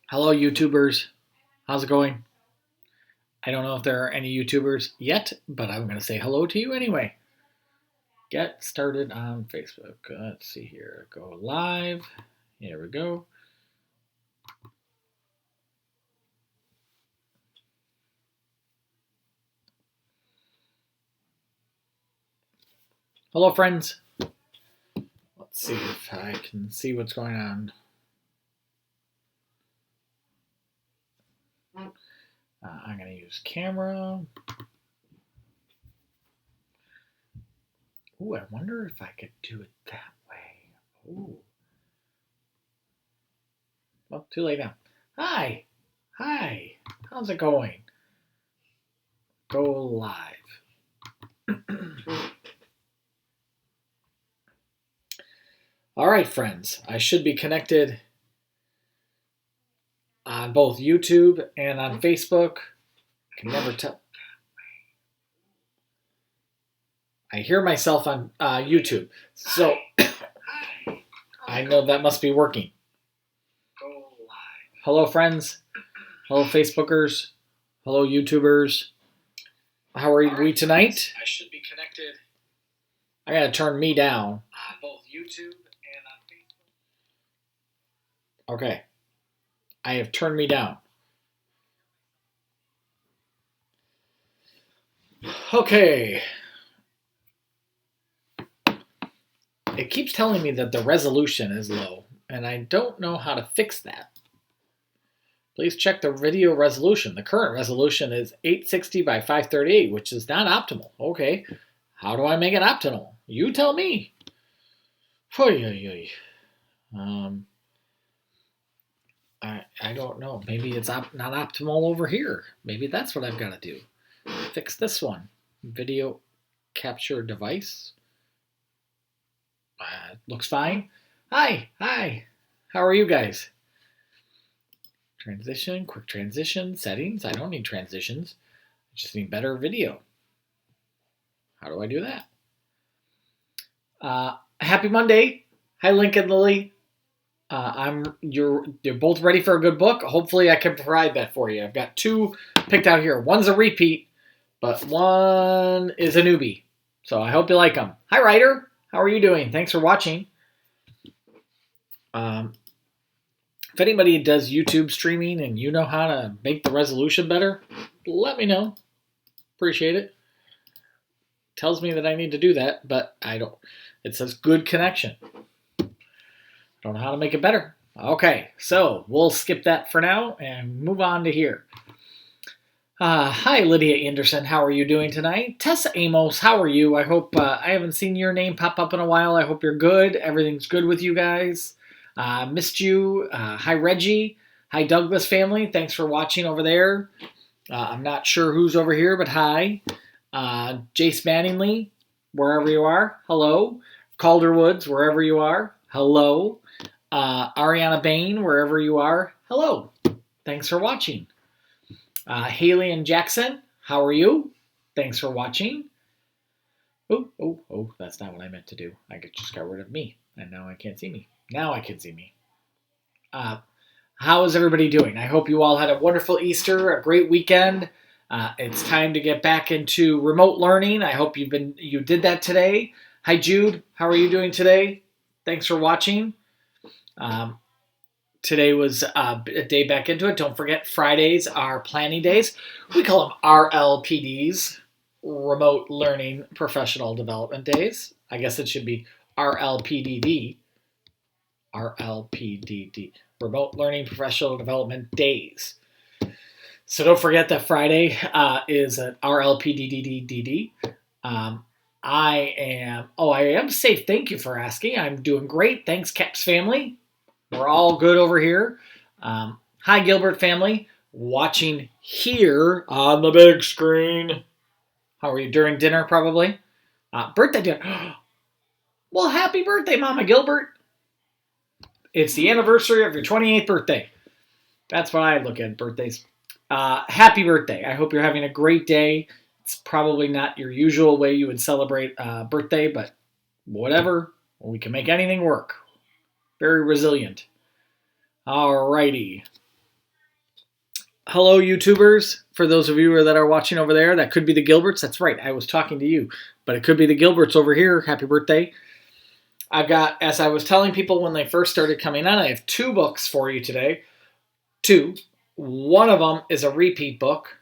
Hello, YouTubers. How's it going? I don't know if there are any YouTubers yet, but I'm going to say hello to you anyway. Get started on Facebook. Let's see here. Go live. Here we go. Hello, friends. Let's see if I can see what's going on. I'm going to use camera. Ooh, I wonder if I could do it that way. Ooh. Well, too late now. Hi. Hi. How's it going? Go live. All right, friends. I should be connected on both YouTube and on Facebook. I can never tell. I hear myself on YouTube, so I know that must be working. Hello, friends. Hello, Facebookers. Hello, YouTubers. How are we tonight? I should be connected. I gotta turn me down. On both YouTube and on Facebook. Okay. I have turned me down. Okay. It keeps telling me that the resolution is low, and I don't know how to fix that. Please check the video resolution. The current resolution is 860 by 538, which is not optimal. Okay. How do I make it optimal? You tell me. I don't know. Maybe it's not optimal over here. Maybe that's what I've got to do. Fix this one. Video capture device. Looks fine. Hi. How are you guys? Transition, quick transition, settings. I don't need transitions. I just need better video. How do I do that? Happy Monday. Hi, Lincoln Lily. You're both ready for a good book. Hopefully I can provide that for you. I've got two picked out here. One's a repeat, but one is a newbie. So I hope you like them. Hi, Ryder. How are you doing? Thanks for watching. If anybody does YouTube streaming and you know how to make the resolution better, let me know. Appreciate it. Tells me that I need to do that, but I don't. It says good connection. Don't know how to make it better. Okay, so we'll skip that for now and move on to here. Hi, Lydia Anderson. How are you doing tonight? Tessa Amos, how are you? I hope I haven't seen your name pop up in a while. I hope you're good. Everything's good with you guys. Missed you. Hi, Reggie. Hi, Douglas family. Thanks for watching over there. I'm not sure who's over here, but hi. Jace Manningly, wherever you are, hello. Calderwoods, wherever you are, hello. Ariana Bain, wherever you are, hello. Thanks for watching. Haley and Jackson, how are you? Thanks for watching. Oh, that's not what I meant to do. I just got rid of me, and now I can't see me. Now I can see me. How is everybody doing? I hope you all had a wonderful Easter, a great weekend. It's time to get back into remote learning. I hope you did that today. Hi, Jude. How are you doing today? Thanks for watching. Today was a day back into it. Don't forget, Fridays are planning days. We call them RLPDs, Remote Learning Professional Development Days. I guess it should be RLPDD. RLPDD, Remote Learning Professional Development Days. So don't forget that Friday is an RLPDDDD. I am safe. Thank you for asking. I'm doing great. Thanks, Caps family. We're all good over here. Hi, Gilbert family. Watching here on the big screen. How are you? During dinner, probably? Birthday dinner. Well, happy birthday, Mama Gilbert. It's the anniversary of your 28th birthday. That's what I look at, birthdays. Happy birthday. I hope you're having a great day. It's probably not your usual way you would celebrate a birthday, but whatever. We can make anything work. Very resilient. Alrighty. hello, YouTubers. For those of you that are watching over there, that could be the Gilberts. That's right, I was talking to you. But it could be the Gilberts over here. Happy birthday. I've got, as I was telling people when they first started coming on, I have 2 books for you today. 2. One of them is a repeat book,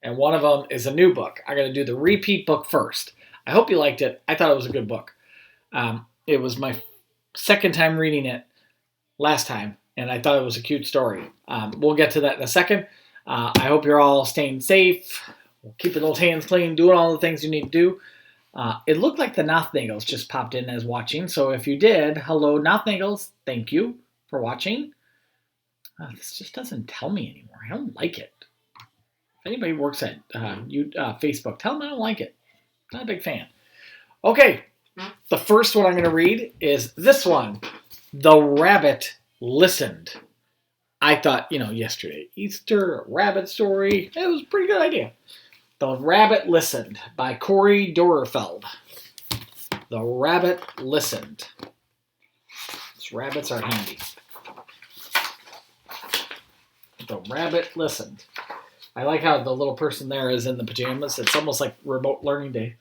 and one of them is a new book. I'm going to do the repeat book first. I hope you liked it. I thought it was a good book. It was my second time reading it last time, and I thought it was a cute story. We'll get to that in a second. I hope you're all staying safe, keeping those hands clean, doing all the things you need to do. It looked like the Nothnagels just popped in as watching, so if you did, hello Nothnagels, thank you for watching. This just doesn't tell me anymore. I don't like it. If anybody works at Facebook, tell them I don't like it. Not a big fan. Okay, the first one I'm going to read is this one. The Rabbit Listened. I thought, yesterday, Easter, rabbit story. It was a pretty good idea. The Rabbit Listened by Corey Dorfeld. The Rabbit Listened. These rabbits are handy. The Rabbit Listened. I like how the little person there is in the pajamas. It's almost like remote learning day.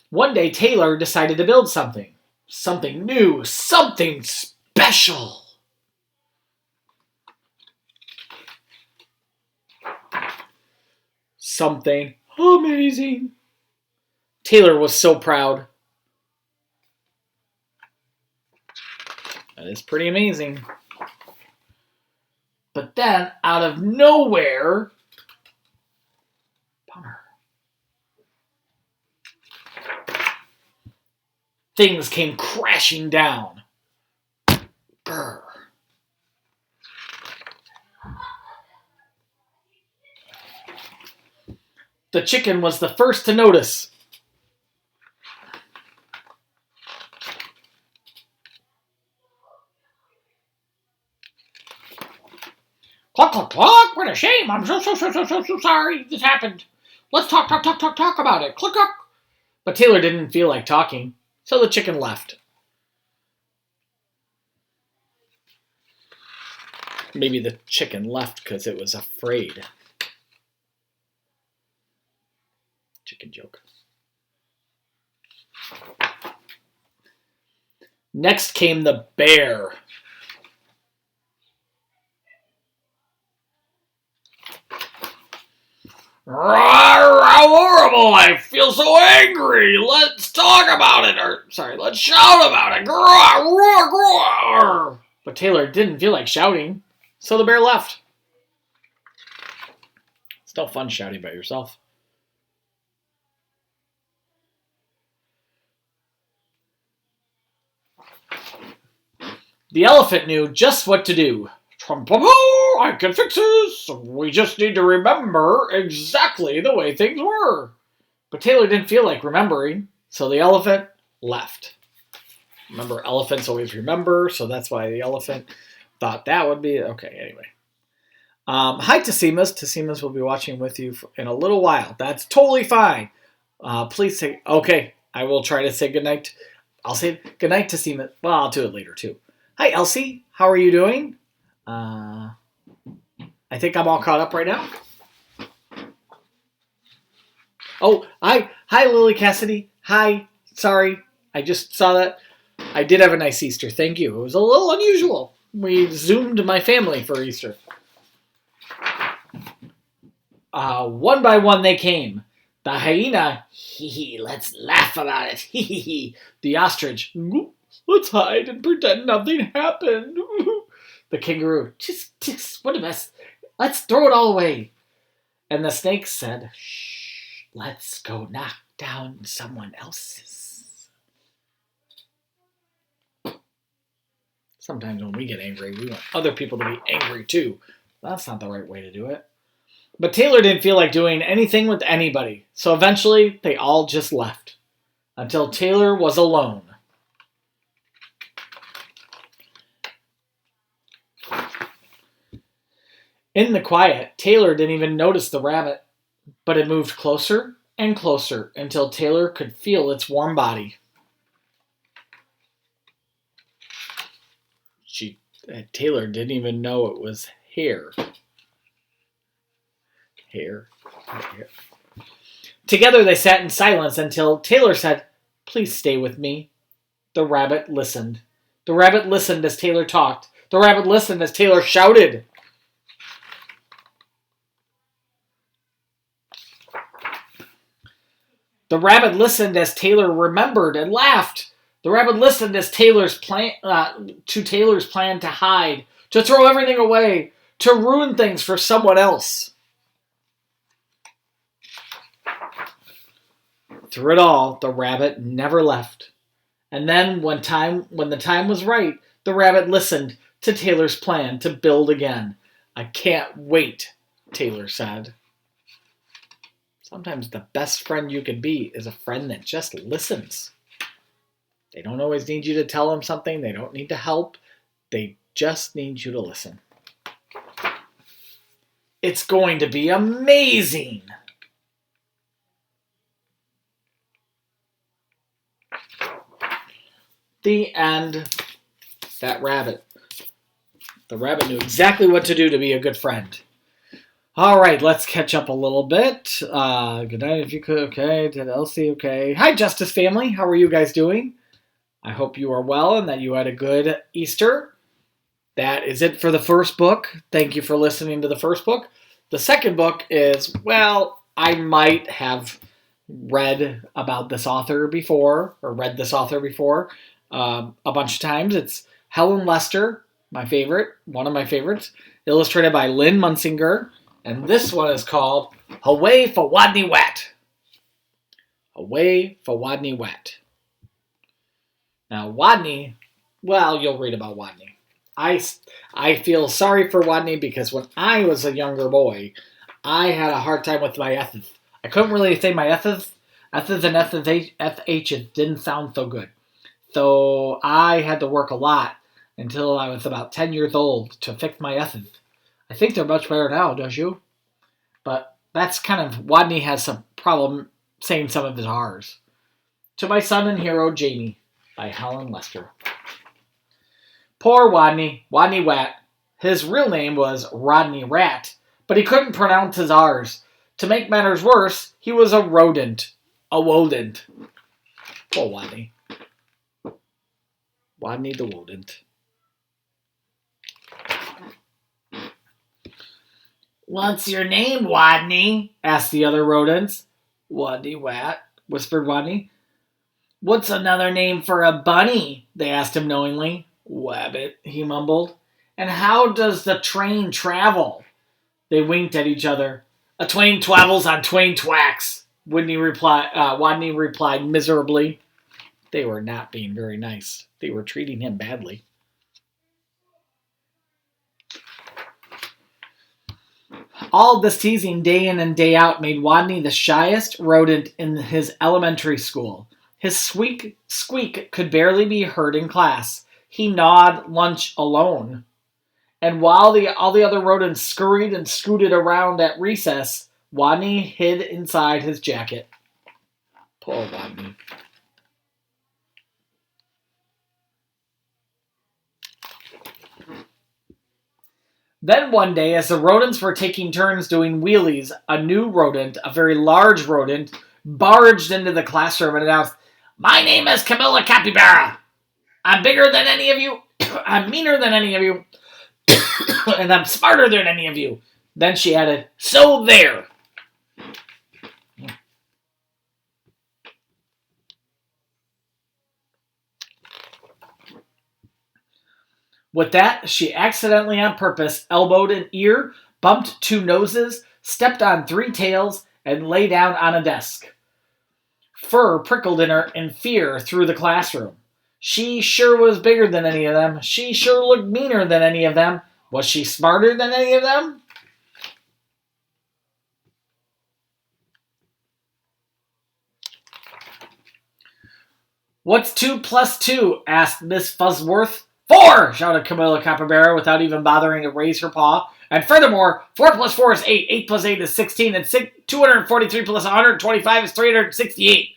One day, Taylor decided to build something. Something new. Something special. Something amazing. Taylor was so proud. That is pretty amazing. But then, out of nowhere, bummer. Things came crashing down. Brr. The chicken was the first to notice. Cluck, cluck, cluck. What a shame. I'm so sorry this happened. Let's talk about it. Cluck, cluck. But Taylor didn't feel like talking, so the chicken left. Maybe the chicken left because it was afraid. Chicken joke. Next came the bear. How horrible! I feel so angry! Let's talk about it! Let's shout about it! Roar, roar! But Taylor didn't feel like shouting, so the bear left. It's no fun shouting by yourself. The elephant knew just what to do. I can fix this. We just need to remember exactly the way things were. But Taylor didn't feel like remembering, so the elephant left. Remember, elephants always remember, so that's why the elephant thought that would be... Okay, anyway. Hi, Tasimas. Tasimas will be watching with you in a little while. That's totally fine. Please say... Okay, I will try to say goodnight. I'll say goodnight, Tasimas. Well, I'll do it later, too. Hi, Elsie. How are you doing? I think I'm all caught up right now. Oh, hi, Lily Cassidy. Hi, sorry, I just saw that. I did have a nice Easter, thank you. It was a little unusual. We Zoomed my family for Easter. One by one they came. The hyena, let's laugh about it. The ostrich, let's hide and pretend nothing happened. The kangaroo, just, what a mess. Let's throw it all away. And the snake said, shh, let's go knock down someone else's. Sometimes when we get angry, we want other people to be angry too. That's not the right way to do it. But Taylor didn't feel like doing anything with anybody, so eventually they all just left. Until Taylor was alone. In the quiet, Taylor didn't even notice the rabbit, but it moved closer and closer until Taylor could feel its warm body. Taylor didn't even know it was hair. Hair. Together they sat in silence until Taylor said, "Please stay with me." The rabbit listened. The rabbit listened as Taylor talked. The rabbit listened as Taylor shouted. The rabbit listened as Taylor remembered and laughed. The rabbit listened as Taylor's plan to hide, to throw everything away, to ruin things for someone else. Through it all, the rabbit never left. And then, when the time was right, the rabbit listened to Taylor's plan to build again. "I can't wait," Taylor said. Sometimes the best friend you can be is a friend that just listens. They don't always need you to tell them something. They don't need to help. They just need you to listen. It's going to be amazing. The end. That rabbit. The rabbit knew exactly what to do to be a good friend. All right, let's catch up a little bit. Good night, if you could. Okay, did Elsie? Okay. Hi, Justice family. How are you guys doing? I hope you are well and that you had a good Easter. That is it for the first book. Thank you for listening to the first book. The second book is, well, I might have read about this author before, or read this author before a bunch of times. It's Helen Lester, my favorite, one of my favorites, illustrated by Lynn Munsinger. And this one is called Away for Wadney Wet. Away for Wadney Wet. Now, Wadney, well, you'll read about Wadney. I feel sorry for Wadney because when I was a younger boy, I had a hard time with my eth. I couldn't really say my eth and eth. It didn't sound so good. So I had to work a lot until I was about 10 years old to fix my eth. I think they're much better now, don't you? But that's kind of, Wadney has some problem saying some of his R's. To My Son and Hero, Jamie, by Helen Lester. Poor Wadney, Wadney Wat. His real name was Rodney Rat, but he couldn't pronounce his R's. To make matters worse, he was a rodent. A wodent. Poor Wadney. Wadney the wodent. "What's your name, Wadney?" asked the other rodents. "Wadney Wat," whispered Wadney. "What's another name for a bunny?" they asked him knowingly. "Wabbit," he mumbled. "And how does the train travel?" They winked at each other. "A twain twavels on twain twacks," Wadney replied miserably. They were not being very nice. They were treating him badly. All this teasing day in and day out made Wadney the shyest rodent in his elementary school. His squeak could barely be heard in class. He gnawed lunch alone. And while all the other rodents scurried and scooted around at recess, Wadney hid inside his jacket. Poor Wadney. Then one day, as the rodents were taking turns doing wheelies, a new rodent, a very large rodent, barged into the classroom and announced, "My name is Camilla Capybara. I'm bigger than any of you. I'm meaner than any of you. And I'm smarter than any of you." Then she added, "So there." With that, she accidentally on purpose elbowed an ear, bumped 2 noses, stepped on 3 tails, and lay down on a desk. Fur prickled in her in fear through the classroom. She sure was bigger than any of them. She sure looked meaner than any of them. Was she smarter than any of them? "What's 2 plus 2? Asked Miss Fuzzworth. "4, shouted Camilla Capybara without even bothering to raise her paw. "And furthermore, 4 plus 4 is 8, 8 plus 8 is 16, and 243 plus 125 is 368.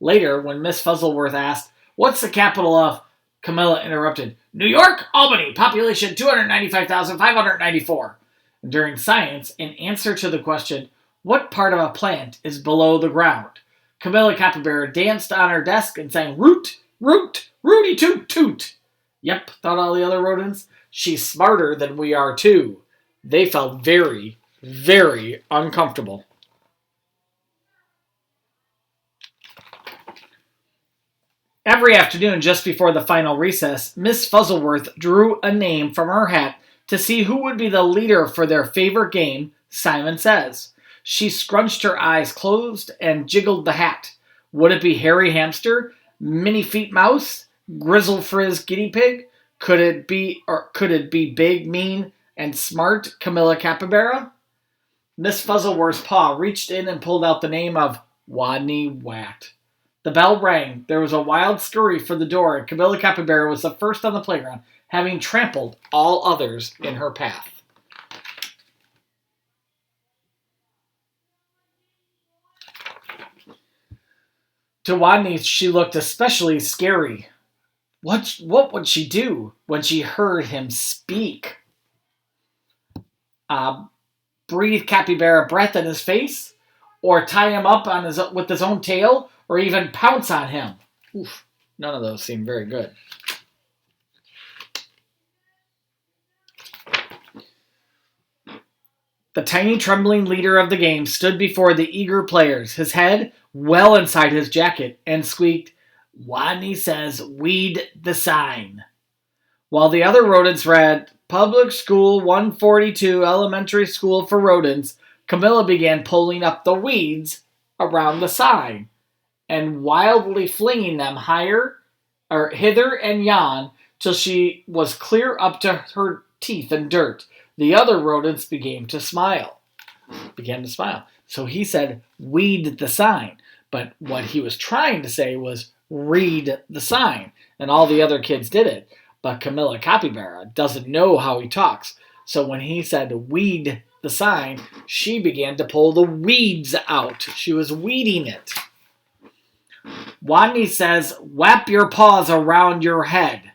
Later, when Miss Fuzzleworth asked, "What's the capital of?" Camilla interrupted, "New York, Albany, population 295,594. During science, in answer to the question, what part of a plant is below the ground? Camilla Capybara danced on her desk and sang, root, root, rooty toot toot. Yep, thought all the other rodents. She's smarter than we are too. They felt very, very uncomfortable. Every afternoon, just before the final recess, Miss Fuzzleworth drew a name from her hat to see who would be the leader for their favorite game, Simon Says. She scrunched her eyes closed and jiggled the hat. Would it be Hairy Hamster, Minnie Feet Mouse, Grizzle Frizz Guinea Pig? Could it be Big, Mean, and Smart Camilla Capybara? Miss Fuzzleworth's paw reached in and pulled out the name of Wadney Wat. The bell rang. There was a wild scurry for the door, and Camilla Capybara was the first on the playground, having trampled all others in her path. To Wadney, she looked especially scary. What would she do when she heard him speak? Breathe capybara breath in his face? Or tie him up with his own tail? Or even pounce on him? Oof, none of those seem very good. The tiny trembling leader of the game stood before the eager players, his head well inside his jacket, and squeaked, Wadney Says, weed the sign. While the other rodents read, Public School 142 Elementary School for Rodents, Camilla began pulling up the weeds around the sign and wildly flinging them hither and yon till she was clear up to her teeth in dirt. The other rodents began to smile. So he said, weed the sign. But what he was trying to say was, read the sign. And all the other kids did it. But Camilla Capybara doesn't know how he talks. So when he said, weed the sign, she began to pull the weeds out. She was weeding it. Wadney Says, whap your paws around your head.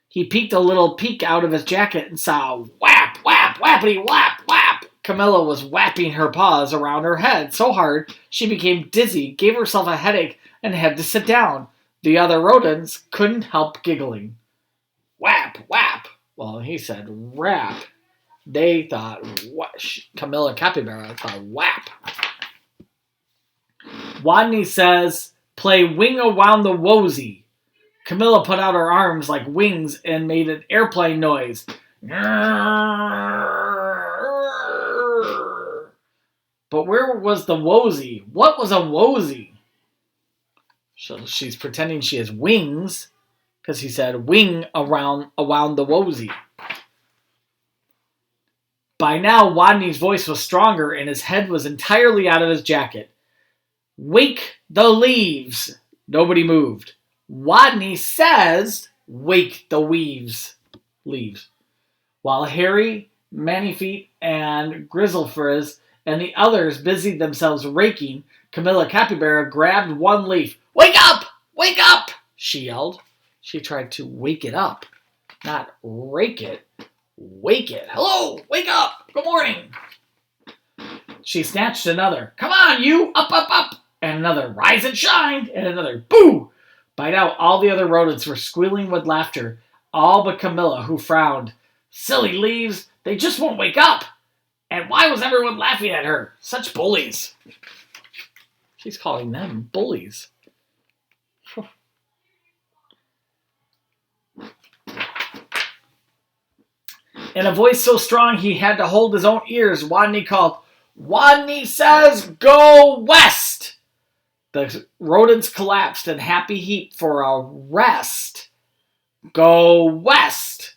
He peeked a little peek out of his jacket and saw whap, whap, whappity, whap, whap. Camilla was whapping her paws around her head so hard she became dizzy, gave herself a headache, and had to sit down. The other rodents couldn't help giggling. Whap, whap. Well, he said rap. They thought, Camilla Capybara thought whap. Wadney Says, play Wing Around the Wosey. Camilla put out her arms like wings and made an airplane noise. But where was the wosey? What was a wosey? So she's pretending she has wings because he said wing around the wosey. By now, Wadney's voice was stronger and his head was entirely out of his jacket. Wake the leaves. Nobody moved. Wadney Says, wake the leaves. While Harry, Mannyfeet, and Grizzlefrizz and the others busied themselves raking, Camilla Capybara grabbed one leaf. Wake up! Wake up! She yelled. She tried to wake it up, not rake it. Wake it. Hello! Wake up! Good morning! She snatched another. Come on, you! Up, up, up! And another. Rise and shine! And another. Boo! By now, all the other rodents were squealing with laughter, all but Camilla, who frowned. Silly leaves! They just won't wake up! And why was everyone laughing at her? Such bullies! She's calling them bullies. In a voice so strong he had to hold his own ears, Wadney called, Wadney Says, go west! The rodents collapsed in happy heap for a rest. Go west!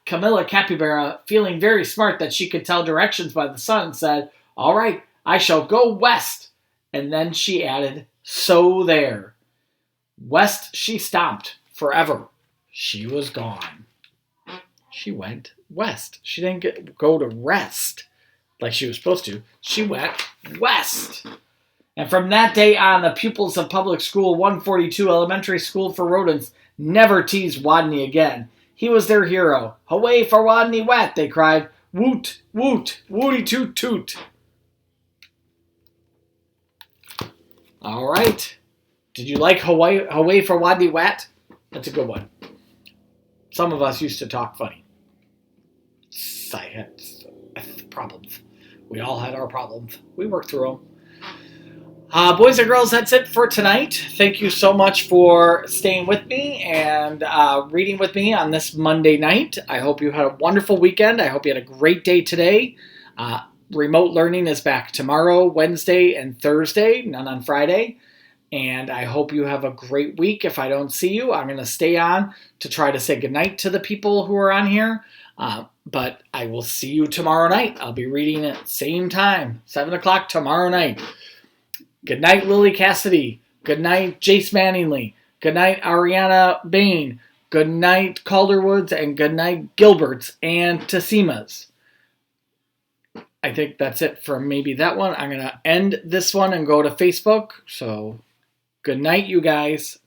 Camilla Capybara, feeling very smart that she could tell directions by the sun, said, all right, I shall go west. And then she added, so there. West she stomped forever. She was gone. She went west. She didn't go to rest like she was supposed to. She went west. And from that day on, the pupils of Public School 142 Elementary School for Rodents never teased Wadney again. He was their hero. Hooray for Wadney Wat, they cried. Woot, woot, wooty toot toot. All right. Did you like Hawaii for Waddy Wat? That's a good one. Some of us used to talk funny. I had problems. We all had our problems. We worked through them. Boys and girls, that's it for tonight. Thank you so much for staying with me and reading with me on this Monday night. I hope you had a wonderful weekend. I hope you had a great day today. Remote learning is back tomorrow, Wednesday, and Thursday, none on Friday. And I hope you have a great week. If I don't see you, I'm going to stay on to try to say goodnight to the people who are on here. But I will see you tomorrow night. I'll be reading at same time, 7 o'clock tomorrow night. Good night, Lily Cassidy. Good night, Jace Manningly. Good night, Ariana Bain. Good night, Calderwoods. And good night, Gilberts and Tassimas. I think that's it for maybe that one. I'm going to end this one and go to Facebook. So good night, you guys.